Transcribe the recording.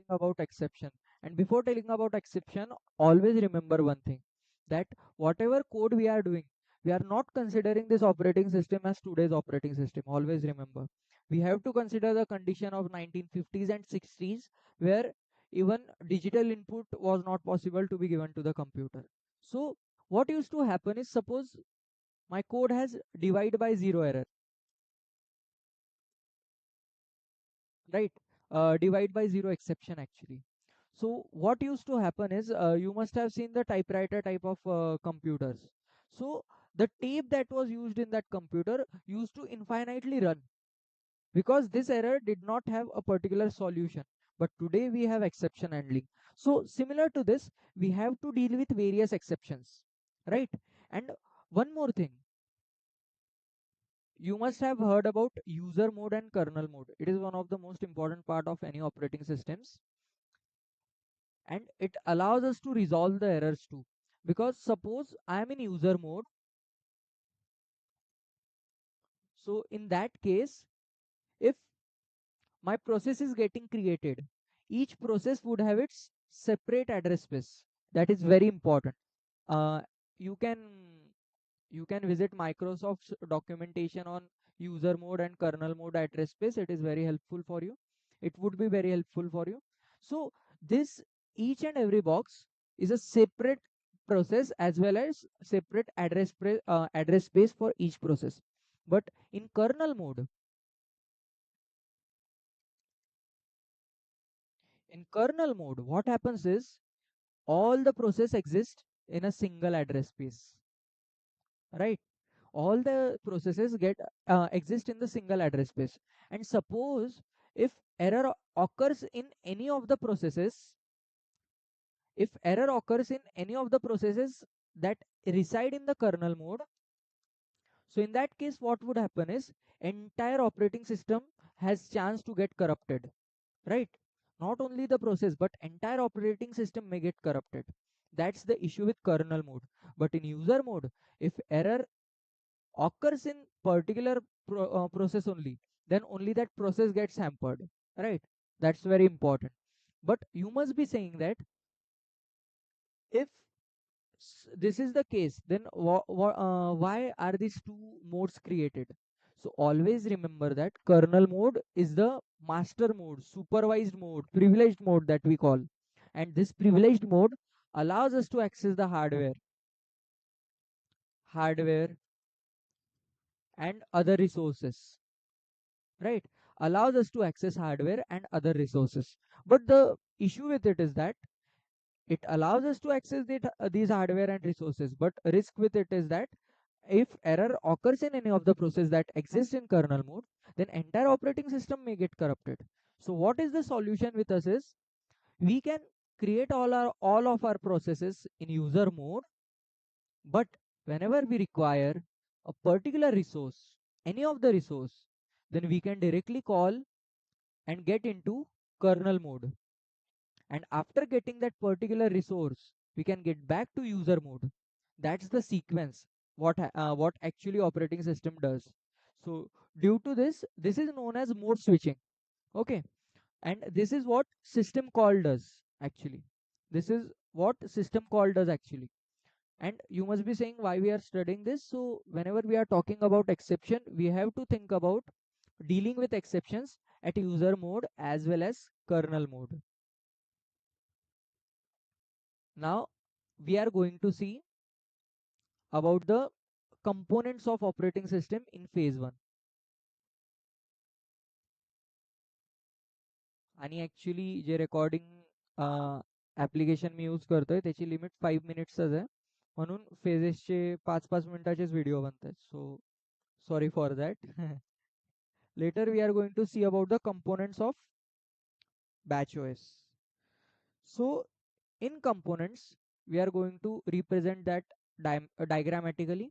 telling about exception. And before telling about exception, always remember one thing, that whatever code we are doing, we are not considering this operating system as today's operating system. Always remember. We have to consider the condition of 1950s and 60s, where even digital input was not possible to be given to the computer. So what used to happen is, suppose my code has divide by zero error, right? Divide by zero exception actually. So what used to happen is, you must have seen the typewriter type of computers. So the tape that was used in that computer used to infinitely run, because this error did not have a particular solution. But today we have exception handling. So similar to this, we have to deal with various exceptions, right? And one more thing, you must have heard about user mode and kernel mode. It is one of the most important part of any operating systems, and it allows us to resolve the errors too. Because suppose I am in user mode, so in that case, if my process is getting created, each process would have its separate address space. That is very important. Uh, you can you can visit Microsoft's documentation on user mode and kernel mode address space. It is very helpful for you. It would be very helpful for you. So this, each and every box is a separate process as well as separate address space for each process. But in kernel mode, what happens is, all the process exist in a single address space, right? All the processes get exist in the single address space. And suppose if error occurs in any of the processes, if error occurs in any of the processes that reside in the kernel mode, so in that case what would happen is, entire operating system has chance to get corrupted, right? Not only the process, but entire operating system may get corrupted. That's the issue with kernel mode. But in user mode, if error occurs in particular process only, then only that process gets hampered, right? That's very important. But you must be saying that, if this is the case, then why are these two modes created? So always remember that kernel mode is the master mode, supervised mode, privileged mode that we call. And this privileged mode allows us to access the hardware and other resources, right? Allows us to access hardware and other resources. But the issue with it is that it allows us to access these hardware and resources, but risk with it is that if error occurs in any of the process that exists in kernel mode, then entire operating system may get corrupted. So what is the solution with us is, we can create all of our processes in user mode, but whenever we require a particular resource, any of the resource, then we can directly call and get into kernel mode. And after getting that particular resource, we can get back to user mode. That's the sequence, what actually operating system does. So due to this is known as mode switching. Okay. And this is what system call does actually. This is what system call does actually. And you must be saying why we are studying this. So whenever we are talking about exception, we have to think about dealing with exceptions at user mode as well as kernel mode. Now we are going to see about the components of operating system in phase 1. आणि actually जे recording application मी use करतोय त्याची limit 5 मिनिट्सच आहे, म्हणून फेजेसचे 5 5 मिनिटाचेच video बनतात. So sorry for that. Later we are going to see about the components of batch OS. So in components, we are going to represent that diagrammatically.